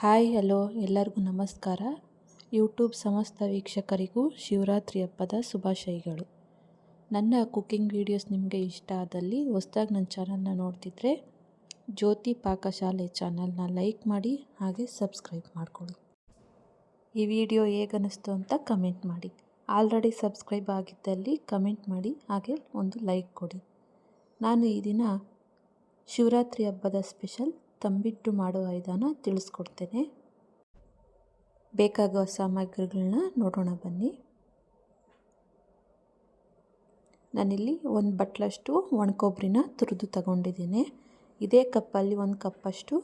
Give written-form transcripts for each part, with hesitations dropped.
Hi hello ಎಲ್ಲರಿಗೂ ನಮಸ್ಕಾರ. YouTube ಸಮಸ್ತ ವೀಕ್ಷಕರಿಗೂ ಶಿವರಾತ್ರಿ ಹಬ್ಬದ ಶುಭಾಶಯಗಳು. ನನ್ನ ಕುಕ್ಕಿಂಗ್ ವಿಡಿಯೋಸ್ ನಿಮಗೆ ಇಷ್ಟ ಆದಲ್ಲಿ ಹೊಸದಾಗಿ ನನ್ನ ಚಾನಲ್ನ ನೋಡ್ತಿದ್ರೆ ಜ್ಯೋತಿ ಪಾಕಶಾಲೆ ಚಾನಲ್ನ ಲೈಕ್ ಮಾಡಿ ಹಾಗೆ ಸಬ್ಸ್ಕ್ರೈಬ್ ಮಾಡ್ಕೊಳ್ಳಿ. ಈ ವಿಡಿಯೋ ಹೇಗನ್ನಿಸ್ತು ಅಂತ ಕಮೆಂಟ್ ಮಾಡಿ. ಆಲ್ರೆಡಿ ಸಬ್ಸ್ಕ್ರೈಬ್ ಆಗಿದ್ದಲ್ಲಿ ಕಮೆಂಟ್ ಮಾಡಿ ಹಾಗೆ ಒಂದು ಲೈಕ್ ಕೊಡಿ. ನಾನು ಈ ದಿನ ಶಿವರಾತ್ರಿ ಹಬ್ಬದ ಸ್ಪೆಷಲ್ ತಂಬಿಟ್ಟು ಮಾಡುವ ವಿಧಾನ ತಿಳಿಸ್ಕೊಡ್ತೇನೆ. ಬೇಕಾಗುವ ಸಾಮಗ್ರಿಗಳನ್ನ ನೋಡೋಣ ಬನ್ನಿ. ನಾನಿಲ್ಲಿ ಒಂದು ಬಟ್ಲಷ್ಟು ಒಣಕೊಬ್ಬರಿನ ತುರಿದು ತಗೊಂಡಿದ್ದೀನಿ. ಇದೇ ಕಪ್ಪಲ್ಲಿ ಒಂದು ಕಪ್ಪಷ್ಟು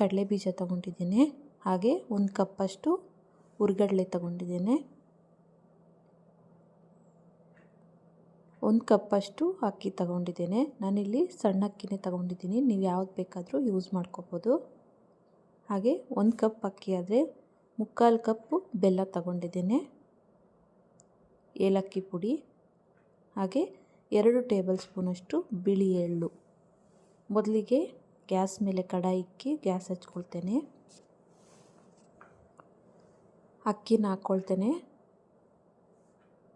ಕಡಲೆ ಬೀಜ ತಗೊಂಡಿದ್ದೀನಿ. ಹಾಗೆ ಒಂದು ಕಪ್ಪಷ್ಟು ಹುರ್ಗಡಲೆ ತಗೊಂಡಿದ್ದೀನಿ. ಒಂದು ಕಪ್ಪಷ್ಟು ಅಕ್ಕಿ ತಗೊಂಡಿದ್ದೇನೆ. ನಾನಿಲ್ಲಿ ಸಣ್ಣ ಅಕ್ಕಿನೇ ತಗೊಂಡಿದ್ದೀನಿ, ನೀವು ಯಾವ್ದು ಬೇಕಾದರೂ ಯೂಸ್ ಮಾಡ್ಕೋಬೋದು. ಹಾಗೆ ಒಂದು ಕಪ್ ಅಕ್ಕಿ ಆದರೆ 3/4 ಕಪ್ಪು ಬೆಲ್ಲ ತಗೊಂಡಿದ್ದೇನೆ, ಏಲಕ್ಕಿ ಪುಡಿ, ಹಾಗೆ 2 ಟೇಬಲ್ ಸ್ಪೂನಷ್ಟು ಬಿಳಿ ಎಳ್ಳು. ಮೊದಲಿಗೆ ಗ್ಯಾಸ್ ಮೇಲೆ ಕಡಾಯಿ ಇಕ್ಕಿ ಗ್ಯಾಸ್ ಹಚ್ಕೊಳ್ತೇನೆ. ಅಕ್ಕಿನ ಹಾಕ್ಕೊಳ್ತೇನೆ.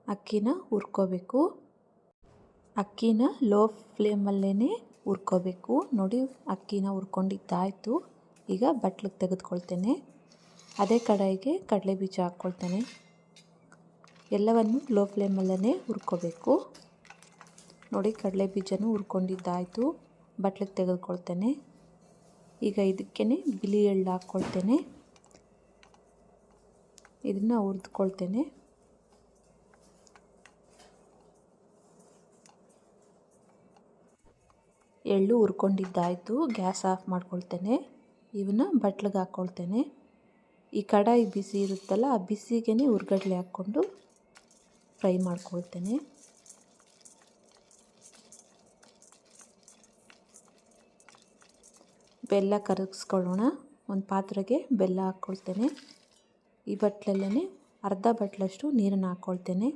ಅಕ್ಕಿನ ಹುರ್ಕೋಬೇಕು. ಅಕ್ಕಿನ ಲೋ ಫ್ಲೇಮಲ್ಲೇ ಹುರ್ಕೋಬೇಕು. ನೋಡಿ, ಅಕ್ಕಿನ ಹುರ್ಕೊಂಡಿದ್ದಾಯಿತು. ಈಗ ಬಟ್ಲಿಗೆ ತೆಗೆದುಕೊಳ್ತೇನೆ. ಅದೇ ಕಡಾಯಿಗೆ ಕಡಲೆ ಬೀಜ ಹಾಕ್ಕೊಳ್ತೇನೆ. ಎಲ್ಲವನ್ನು ಲೋ ಫ್ಲೇಮಲ್ಲೇ ಹುರ್ಕೋಬೇಕು. ನೋಡಿ, ಕಡಲೆ ಬೀಜನೂ ಹುರ್ಕೊಂಡಿದ್ದಾಯಿತು. ಬಟ್ಲಿಗೆ ತೆಗೆದುಕೊಳ್ತೇನೆ. ಈಗ ಇದಕ್ಕೇ ಬಿಳಿ ಎಳ್ಳು ಹಾಕ್ಕೊಳ್ತೇನೆ. ಇದನ್ನು ಹುರಿದುಕೊಳ್ತೇನೆ. ಎಳ್ಳು ಹುರ್ಕೊಂಡಿದ್ದಾಯಿತು. Gas off ಮಾಡ್ಕೊಳ್ತೇನೆ. ಇವನ್ನ ಬಟ್ಲಿಗೆ ಹಾಕ್ಕೊಳ್ತೇನೆ. ಈ ಕಡಾಯಿ ಬಿಸಿ ಇರುತ್ತಲ್ಲ, ಆ ಬಿಸಿಗೆ ಹುರ್ಗಡ್ಲೆ ಹಾಕ್ಕೊಂಡು ಫ್ರೈ ಮಾಡ್ಕೊಳ್ತೇನೆ. ಬೆಲ್ಲ ಕರಗಿಸ್ಕೊಳ್ಳೋಣ. ಒಂದು ಪಾತ್ರೆಗೆ ಬೆಲ್ಲ ಹಾಕ್ಕೊಳ್ತೇನೆ. ಈ ಬಟ್ಲಲ್ಲೇ ಅರ್ಧ ಬಟ್ಲಷ್ಟು ನೀರನ್ನು ಹಾಕ್ಕೊಳ್ತೇನೆ.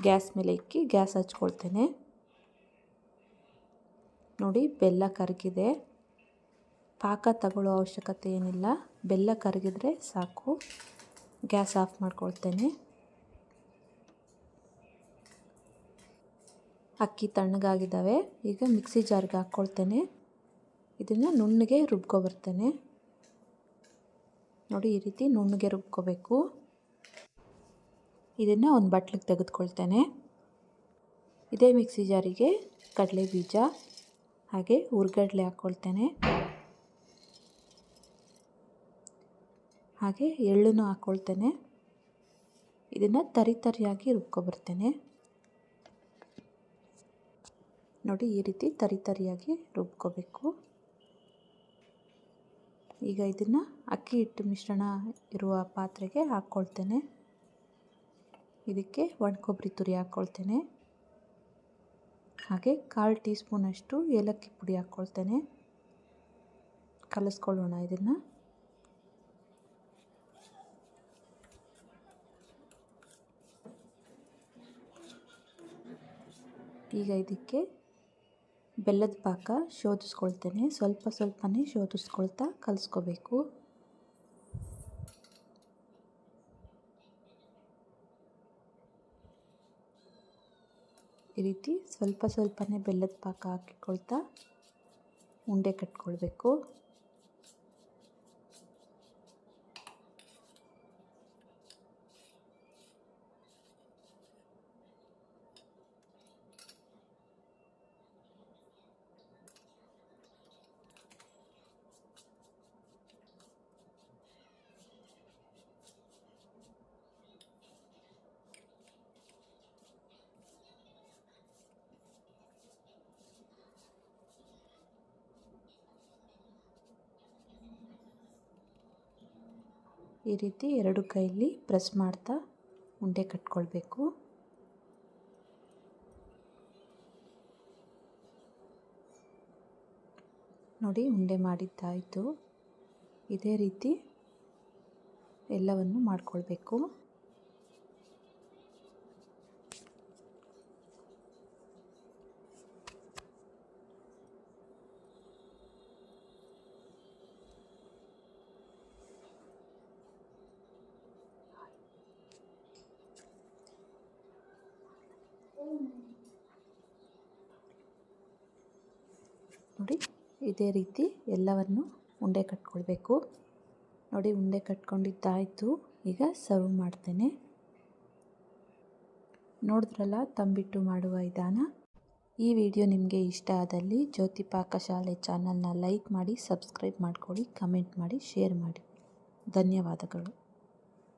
ಗ್ಯಾಸ್ ಮೇಲೆ ಇಕ್ಕಿ ಗ್ಯಾಸ್ ಹಚ್ಕೊಳ್ತೇನೆ. ನೋಡಿ, ಬೆಲ್ಲ ಕರಗಿದೆ. ಪಾಕ ತಗೊಳ್ಳೋ ಅವಶ್ಯಕತೆ ಏನಿಲ್ಲ, ಬೆಲ್ಲ ಕರಗಿದ್ರೆ ಸಾಕು. ಗ್ಯಾಸ್ ಆಫ್ ಮಾಡ್ಕೊಳ್ತೇನೆ. ಅಕ್ಕಿ ತಣ್ಣಗಾಗಿದ್ದಾವೆ. ಈಗ ಮಿಕ್ಸಿ ಜಾರ್ಗೆ ಹಾಕ್ಕೊಳ್ತೇನೆ. ಇದನ್ನು ನುಣ್ಣಗೆ ರುಬ್ಕೊಬರ್ತೇನೆ. ನೋಡಿ, ಈ ರೀತಿ ನುಣ್ಣಗೆ ರುಬ್ಕೋಬೇಕು. ಇದನ್ನು ಒಂದು ಬಟ್ಲಿಗೆ ತೆಗೆದುಕೊಳ್ತೇನೆ. ಇದೇ ಮಿಕ್ಸಿ ಜಾರಿಗೆ ಕಡಲೆ ಬೀಜ ಹಾಗೆ ಹುರ್ಗಡ್ಲೆ ಹಾಕ್ಕೊಳ್ತೇನೆ. ಹಾಗೆ ಎಳ್ಳನ್ನು ಹಾಕ್ಕೊಳ್ತೇನೆ. ಇದನ್ನು ತರಿಯಾಗಿ ರುಬ್ಕೊಬರ್ತೇನೆ. ನೋಡಿ, ಈ ರೀತಿ ತರಿಯಾಗಿ ರುಬ್ಕೋಬೇಕು. ಈಗ ಇದನ್ನು ಅಕ್ಕಿ ಹಿಟ್ಟು ಮಿಶ್ರಣ ಇರುವ ಪಾತ್ರೆಗೆ ಹಾಕ್ಕೊಳ್ತೇನೆ. ಇದಕ್ಕೆ ಒಣಕೊಬ್ಬರಿ ತುರಿ ಹಾಕ್ಕೊಳ್ತೇನೆ. ಹಾಗೆ 1/4 ಟೀ ಸ್ಪೂನಷ್ಟು ಏಲಕ್ಕಿ ಪುಡಿ ಹಾಕ್ಕೊಳ್ತೇನೆ. ಕಲಿಸ್ಕೊಳ್ಳೋಣ ಇದನ್ನು. ಈಗ ಇದಕ್ಕೆ ಬೆಲ್ಲದ ಪಾಕ ಶೋಧಿಸ್ಕೊಳ್ತೇನೆ. ಸ್ವಲ್ಪನೇ ಶೋಧಿಸ್ಕೊಳ್ತಾ ಕಲಿಸ್ಕೋಬೇಕು. ಈ ರೀತಿ ಸ್ವಲ್ಪನೇ ಬೆಲ್ಲದ ಪಾಕ ಹಾಕಿಕೊಳ್ತಾ ಉಂಡೆ ಕಟ್ಕೊಳ್ಬೇಕು. ಈ ರೀತಿ 2 ಕೈಯಲ್ಲಿ ಪ್ರೆಸ್ ಮಾಡ್ತಾ ಉಂಡೆ ಕಟ್ಕೊಳ್ಬೇಕು. ನೋಡಿ, ಉಂಡೆ ಮಾಡಿದ್ದಾಯಿತು. ಇದೇ ರೀತಿ ಎಲ್ಲವನ್ನು ಮಾಡಿಕೊಳ್ಬೇಕು. ನೋಡಿ ಇದೇ ರೀತಿ ಎಲ್ಲವನ್ನು ಉಂಡೆ ಕಟ್ಕೊಳ್ಬೇಕು. ನೋಡಿ ಉಂಡೆ ಕಟ್ಕೊಂಡಿದ್ದಾಯಿತು. ಈಗ ಸರ್ವ್ ಮಾಡ್ತೇನೆ. ನೋಡಿದ್ರಲ್ಲ ತಂಬಿಟ್ಟು ಮಾಡುವ ವಿಧಾನ. ಈ ವಿಡಿಯೋ ನಿಮಗೆ ಇಷ್ಟ ಆದಲ್ಲಿ ಜ್ಯೋತಿ ಪಾಕಶಾಲೆ ಚಾನಲ್ನ ಲೈಕ್ ಮಾಡಿ, ಸಬ್ಸ್ಕ್ರೈಬ್ ಮಾಡ್ಕೊಳ್ಳಿ, ಕಮೆಂಟ್ ಮಾಡಿ, ಶೇರ್ ಮಾಡಿ. ಧನ್ಯವಾದಗಳು.